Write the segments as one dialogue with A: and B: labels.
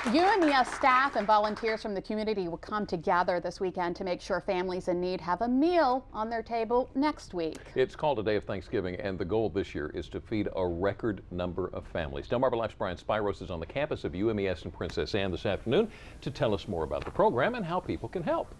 A: UMES staff and volunteers from the community will come together this weekend to make sure families in need have a meal on their table next week.
B: It's called a Day of Thanksgiving, and the goal this year is to feed a record number of families. Delmarva Life's Brian Spiros is on the campus of UMES in Princess Anne this afternoon to tell us more about the program and how people can help.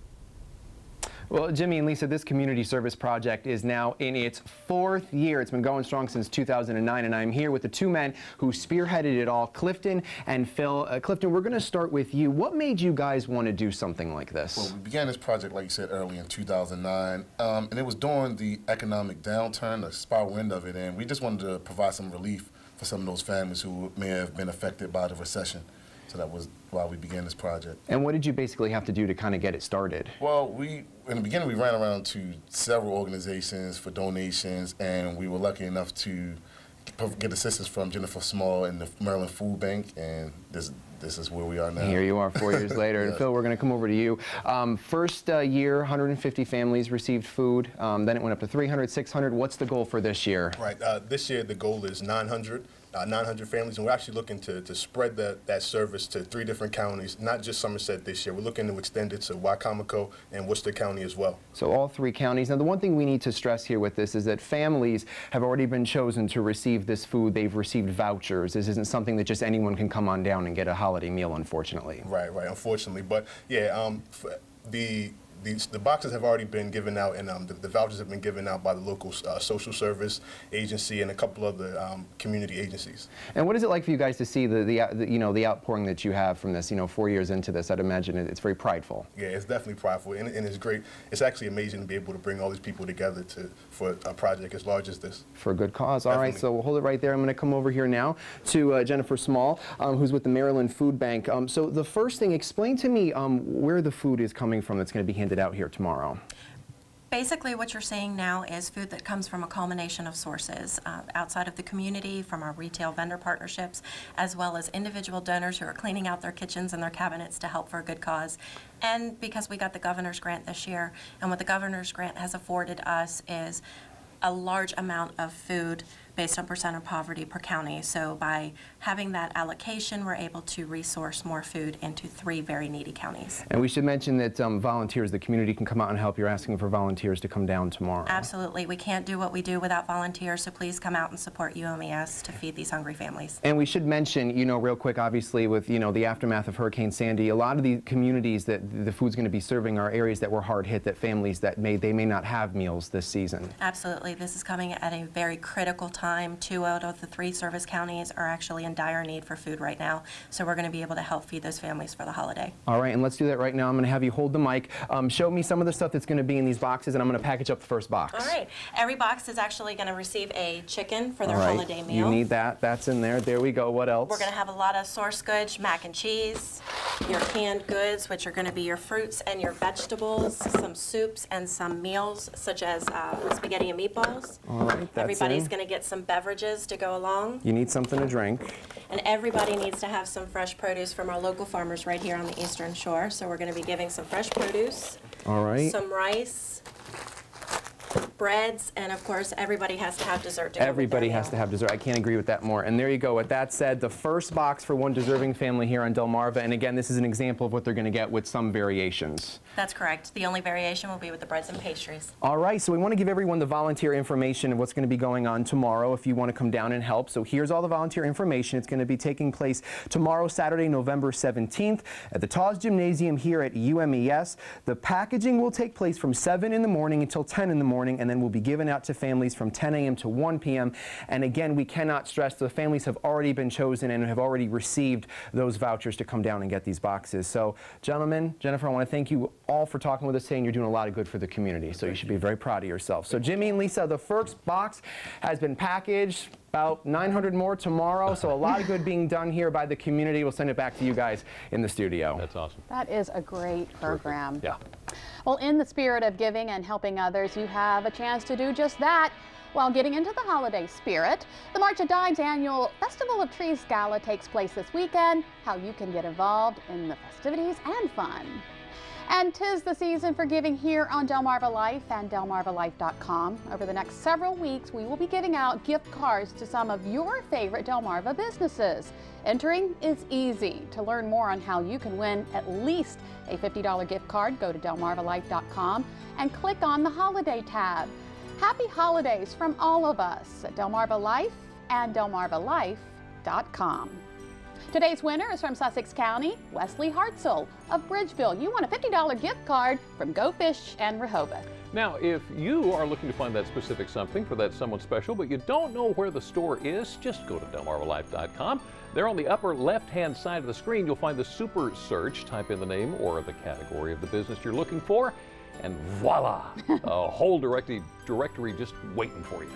C: Well, Jimmy and Lisa, this community service project is now in its 4th year. It's been going strong since 2009, and I'm here with the two men who spearheaded it all, Clifton and Phil. Clifton, we're going to start with you. What made you guys want to do something like this?
D: Well, we began this project, like you said, early in 2009, and it was during the economic downturn, the spiral end of it, and we just wanted to provide some relief for some of those families who may have been affected by the recession. So that was why we began this project.
C: And what did you basically have to do to kind of get it started?
D: Well, in the beginning, we ran around to several organizations for donations, and we were lucky enough to get assistance from Jennifer Small and the Maryland Food Bank, and this is where we are now.
C: Here you are 4 years later.
D: Yes.
C: And Phil, we're going to come over to you. First year, 150 families received food. Then it went up to 300, 600. What's the goal for this year?
E: Right. This year, the goal is 900 families, and we're actually looking to spread that service to 3 different counties, not just Somerset this year. We're looking to extend it to Wycomico and Worcester County as well.
C: So all 3 counties. Now, the one thing we need to stress here with this is that families have already been chosen to receive this food. They've received vouchers. This isn't something that just anyone can come on down and get a holiday meal, unfortunately.
E: Right, unfortunately. But yeah, the boxes have already been given out, and the vouchers have been given out by the local social service agency and a couple of the community agencies.
C: And what is it like for you guys to see the outpouring that you have from this? 4 years into this, I'd imagine it's very prideful.
E: Yeah, it's definitely prideful, and it's great. It's actually amazing to be able to bring all these people together for a project as large as this.
C: For a good cause.
E: Definitely.
C: All right, so we'll hold it right there. I'm going to come over here now to Jennifer Small, who's with the Maryland Food Bank. So the first thing, explain to me where the food is coming from that's going to be handed out here tomorrow.
F: Basically, what you're seeing now is food that comes from a culmination of sources outside of the community, from our retail vendor partnerships, as well as individual donors who are cleaning out their kitchens and their cabinets to help for a good cause. And because we got the governor's grant this year, and what the governor's grant has afforded us is a large amount of food based on percent of poverty per county. So by having that allocation, we're able to resource more food into 3 very needy counties.
C: And we should mention that volunteers, the community can come out and help. You're asking for volunteers to come down tomorrow.
F: Absolutely. We can't do what we do without volunteers, so please come out and support UMES to feed these hungry families.
C: And we should mention, real quick, obviously, with, the aftermath of Hurricane Sandy, a lot of the communities that the food's going to be serving are areas that were hard hit, that families that they may not have meals this season.
F: Absolutely. This is coming at a very critical time. 2 out of the 3 service counties are actually in dire need for food right now, so we're going to be able to help feed those families for the holiday.
C: All right, and let's do that right now. I'm going to have you hold the mic. Show me some of the stuff that's going to be in these boxes, and I'm going to package up the first box.
F: All right. Every box is actually going to receive a chicken for their holiday meal.
C: You need that. That's in there. There we go. What else?
F: We're going to have a lot of source goods, mac and cheese, your canned goods, which are going to be your fruits and your vegetables, some soups, and some meals, such as spaghetti and meatballs.
C: All right, that's
F: Everybody's going to get some beverages to go along.
C: You need something to drink.
F: And everybody needs to have some fresh produce from our local farmers right here on the Eastern Shore. So we're going to be giving some fresh produce,
C: all right,
F: some rice, breads, and of course everybody has to have dessert to go
C: Everybody
F: with their
C: has to
F: meal.
C: have dessert. I can't agree with that more. And there you go. With that said, the first box for one deserving family here on Delmarva. And again, this is an example of what they're going to get with some variations.
F: That's correct. The only variation will be with the breads and pastries.
C: All right, so we want to give everyone the volunteer information of what's going to be going on tomorrow if you want to come down and help. So here's all the volunteer information. It's going to be taking place tomorrow, Saturday, November 17th at the Taws Gymnasium here at UMES. The packaging will take place from 7 in the morning until 10 in the morning, and then will be given out to families from 10 a.m. to 1 p.m. And again, we cannot stress the families have already been chosen and have already received those vouchers to come down and get these boxes. So gentlemen, Jennifer, I want to thank you all for talking with us today, and you're doing a lot of good for the community. So you should be very proud of yourself. So Jimmy and Lisa, the first box has been packaged. About 900 more tomorrow, so a lot of good being done here by the community. We'll send it back to you guys in the studio.
B: That's awesome.
A: That is a great program.
B: Yeah.
A: Well, in the spirit of giving and helping others, you have a chance to do just that while getting into the holiday spirit. The March of Dimes annual Festival of Trees Gala takes place this weekend. How you can get involved in the festivities and fun. And 'tis the season for giving here on Delmarva Life and delmarvalife.com. Over the next several weeks, we will be giving out gift cards to some of your favorite Delmarva businesses. Entering is easy. To learn more on how you can win at least a $50 gift card, go to delmarvalife.com and click on the Holiday tab. Happy holidays from all of us at Delmarva Life and delmarvalife.com. Today's winner is from Sussex County, Wesley Hartzell of Bridgeville. You won a $50 gift card from Go Fish and Rehoboth.
B: Now, if you are looking to find that specific something for that someone special, but you don't know where the store is, just go to delmarvalife.com. There on the upper left-hand side of the screen, you'll find the Super Search. Type in the name or the category of the business you're looking for, and voila, a whole directory just waiting for you.